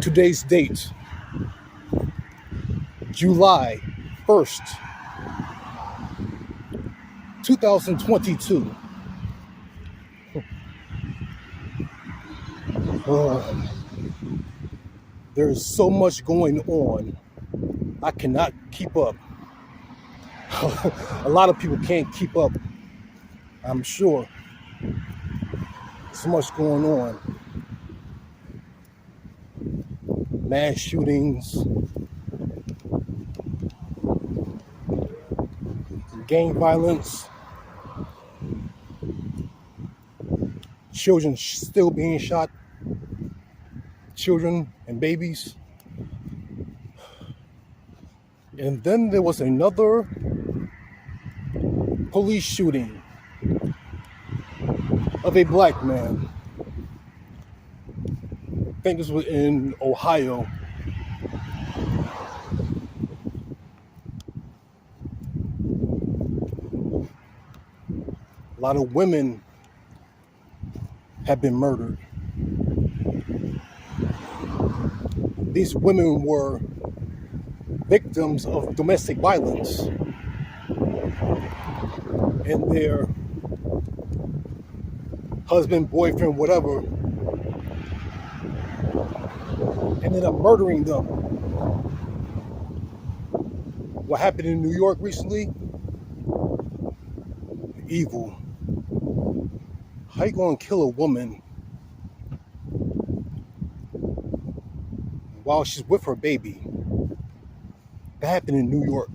Today's date, July 1st, 2022. Uh, there's so much going on. I cannot keep up. A lot of people can't keep up, I'm sure. So much going on. Mass shootings, gang violence, children still being shot, children and babies. And then there was another police shooting of a black man. I think this was in Ohio. A lot of women have been murdered. These women were victims of domestic violence, and their husband, boyfriend, whatever, ended up murdering them. What happened in New York recently? Evil. How you gonna kill a woman while she's with her baby? That happened in New York.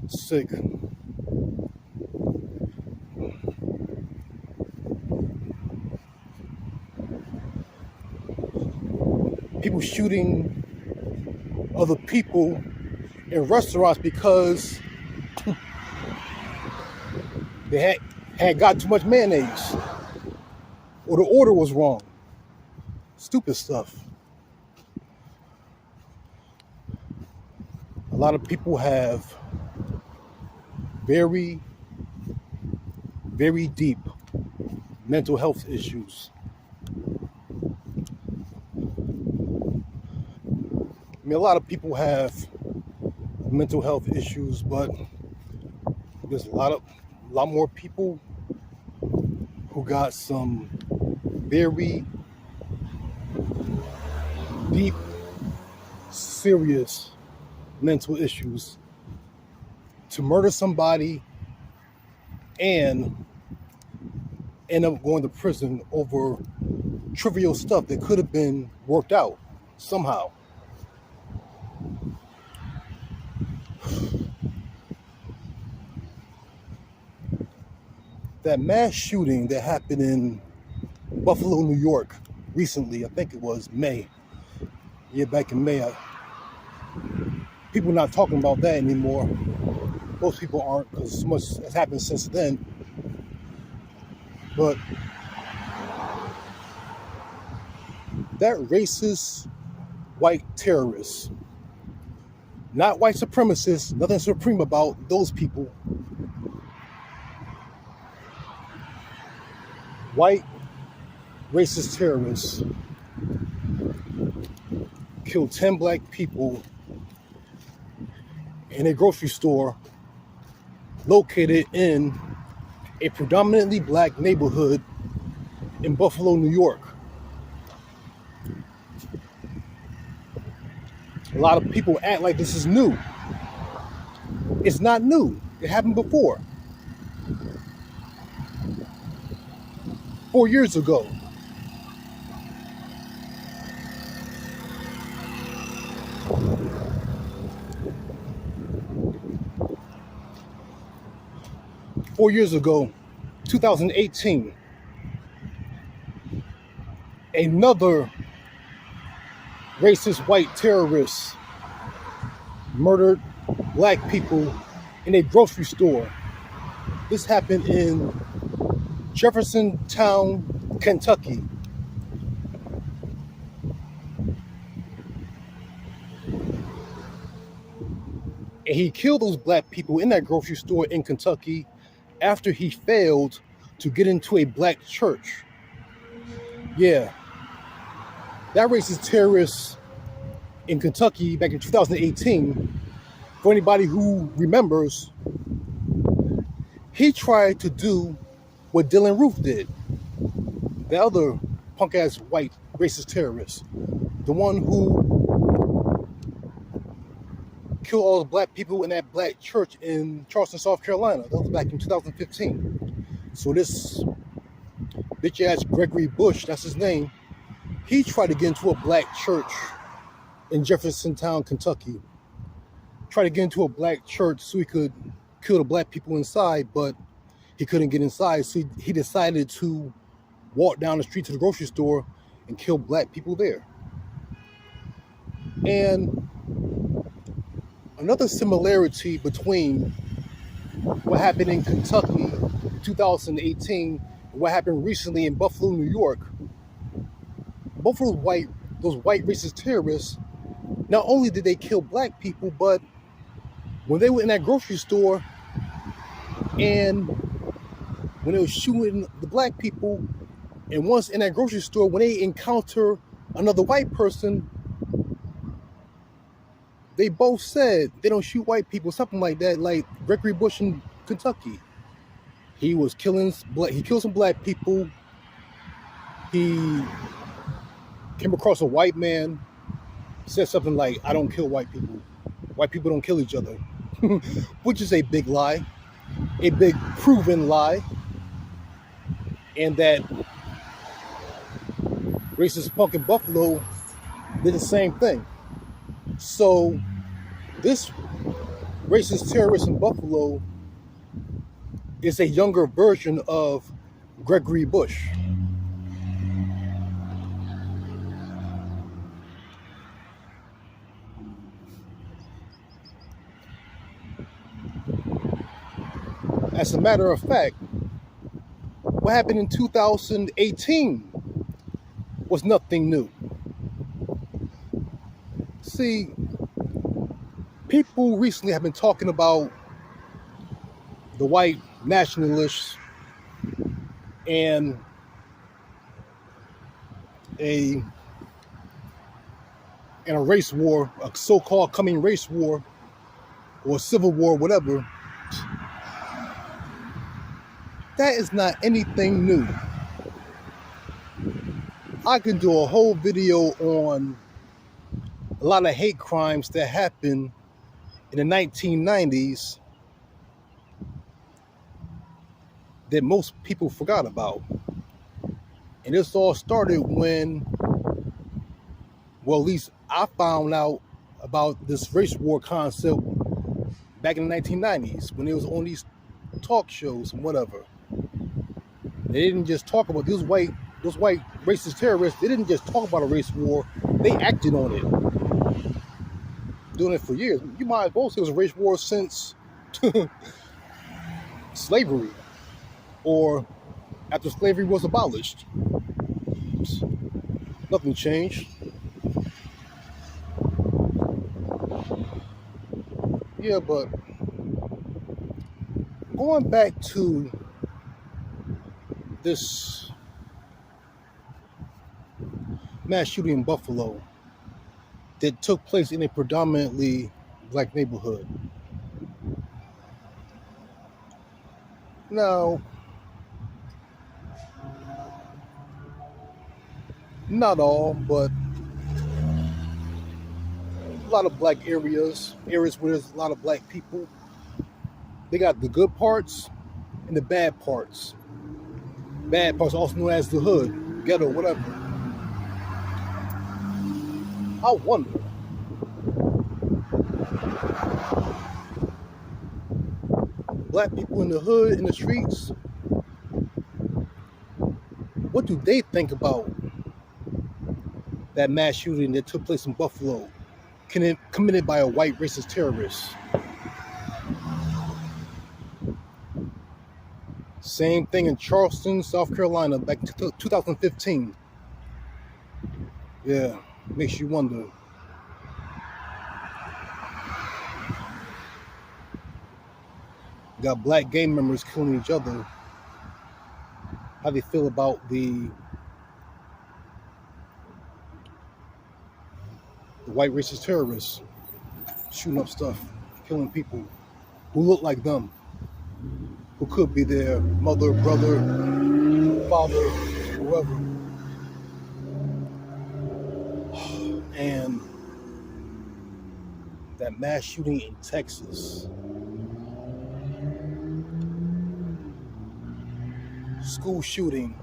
Sick. People shooting other people in restaurants because they had got too much mayonnaise or the order was wrong. Stupid stuff. A lot of people have very, very deep mental health issues. I mean, a lot of people have mental health issues, but there's a lot more people who got some very deep, serious mental issues. To murder somebody and end up going to prison over trivial stuff that could have been worked out somehow. That mass shooting that happened in Buffalo, New York recently, I think it was May. Yeah, back in May. People are not talking about that anymore. Most people aren't, because so much has happened since then. But that racist white terrorist, not white supremacists, nothing supreme about those people. White racist terrorists killed 10 black people in a grocery store located in a predominantly black neighborhood in Buffalo, New York. A lot of people act like this is new. It's not new. It happened before. 4 years ago. Four years ago, 2018, another racist white terrorist murdered black people in a grocery store. This happened in Jeffersontown, Kentucky. And he killed those black people in that grocery store in Kentucky after he failed to get into a black church. Yeah, that racist terrorist in Kentucky back in 2018, for anybody who remembers, he tried to do what Dylan Roof did, the other punk-ass white racist terrorist, the one who killed all the black people in that black church in Charleston, South Carolina. That was back in 2015. So this bitch-ass Gregory Bush, that's his name, he tried to get into a black church in Jeffersontown, Kentucky. Tried to get into a black church so he could kill the black people inside, but he couldn't get inside, so he decided to walk down the street to the grocery store and kill black people there. And another similarity between what happened in Kentucky in 2018 and what happened recently in Buffalo, New York, both of those white racist terrorists, not only did they kill black people, but when they were in that grocery store and when they were shooting the black people, and once in that grocery store, when they encounter another white person, they both said they don't shoot white people, something like that, like Gregory Bush in Kentucky. He killed some black people. He came across a white man, said something like, "I don't kill white people. White people don't kill each other," which is a big lie, a big proven lie. And that racist punk in Buffalo did the same thing. So this racist terrorist in Buffalo is a younger version of Gregory Bush. As a matter of fact, what happened in 2018 was nothing new. See, people recently have been talking about the white nationalists and a race war, a so-called coming race war or civil war, whatever. That is not anything new. I can do a whole video on a lot of hate crimes that happened in the 1990s that most people forgot about. And this all started when, well, at least I found out about this race war concept back in the 1990s when it was on these talk shows and whatever. They didn't just talk about those white racist terrorists. They didn't just talk about a race war. They acted on it. Doing it for years. You might as well say it was a race war since slavery or after slavery was abolished. Nothing changed. Yeah, but going back to this mass shooting in Buffalo that took place in a predominantly black neighborhood. Now, not all, but a lot of black areas where there's a lot of black people, they got the good parts and the bad parts. Bad parts, also known as the hood, ghetto, whatever. I wonder, black people in the hood, in the streets, what do they think about that mass shooting that took place in Buffalo, committed by a white racist terrorist? Same thing in Charleston, South Carolina, back in 2015. Yeah, makes you wonder. Got black gang members killing each other. How they feel about the white racist terrorists shooting up stuff, killing people who look like them, who could be their mother, brother, father, whoever. And that mass shooting in Texas, school shooting,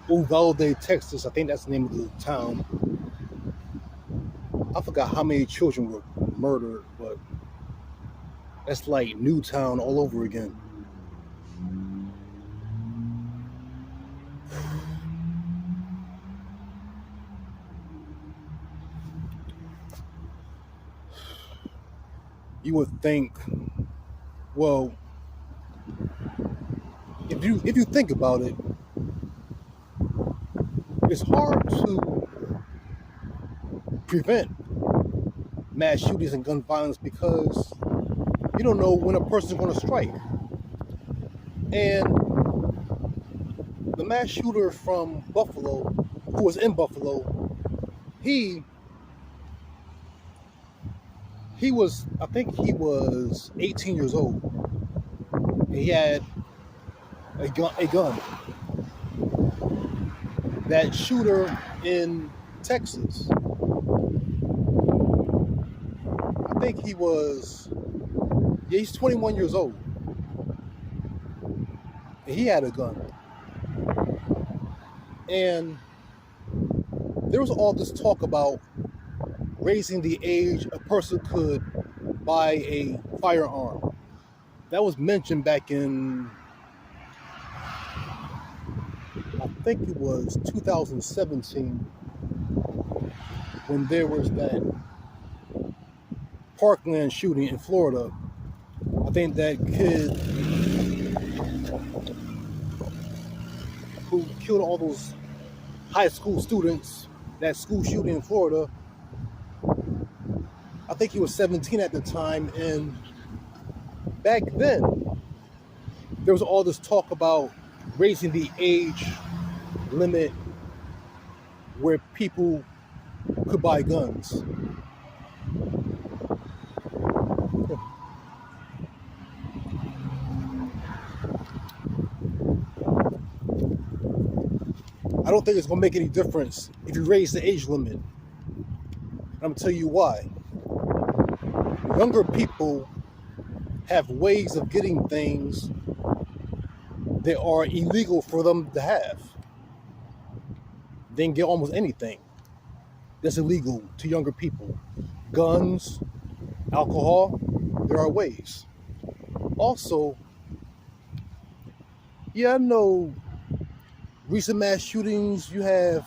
Uvalde, Texas, I think that's the name of the town. I forgot how many children were murdered, but that's like Newtown all over again. You would think, well, if you think about it, it's hard to prevent mass shootings and gun violence because you don't know when a person's going to strike. And the mass shooter from Buffalo, who was in Buffalo, he was, I think he was 18 years old. And he had a gun. That shooter in Texas, I think he's 21 years old. And he had a gun. And there was all this talk about raising the age a person could buy a firearm. That was mentioned back in, I think it was 2017, when there was that Parkland shooting in Florida. I think that kid who killed all those high school students, that school shooting in Florida, I think he was 17 at the time. And back then, there was all this talk about raising the age limit where people could buy guns. I don't think it's going to make any difference if you raise the age limit. I'm going to tell you why. Younger people have ways of getting things that are illegal for them to have. They can get almost anything that's illegal to younger people. Guns, alcohol, there are ways. Also, yeah, I know recent mass shootings, you have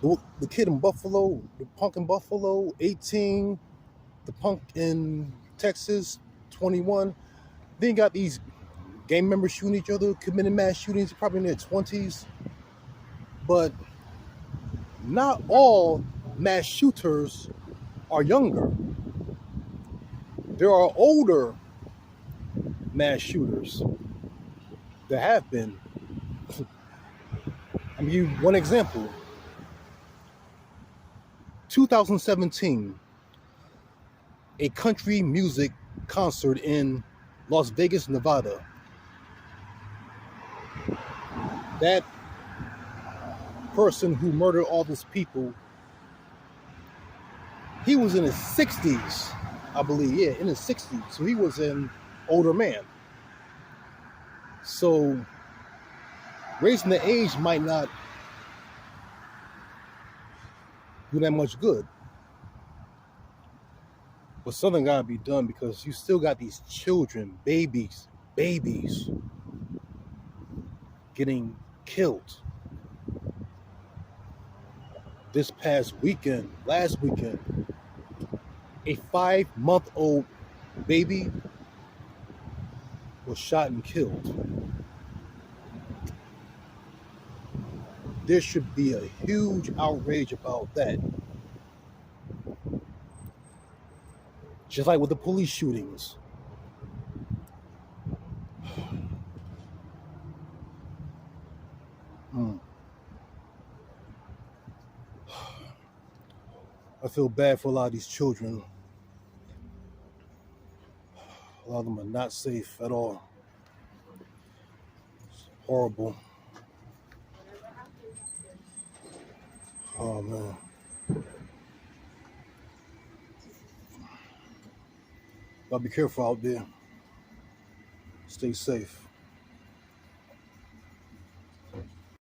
the kid in Buffalo, the punk in Buffalo, 18, the punk in Texas, 21. Then you got these gang members shooting each other, committing mass shootings, probably in their 20s. But not all mass shooters are younger. There are older mass shooters. There have been. I'll give you one example. 2017, a country music concert in Las Vegas, Nevada. That person who murdered all those people, he was in his 60s, I believe. Yeah, in his 60s. So he was an older man. So raising the age might not do that much good. But something gotta be done because you still got these children, babies getting killed. This past weekend, last weekend, a 5-month-old baby was shot and killed. There should be a huge outrage about that. Just like with the police shootings. Hmm. I feel bad for a lot of these children. A lot of them are not safe at all. It's horrible. Oh man. Gotta be careful out there. Stay safe.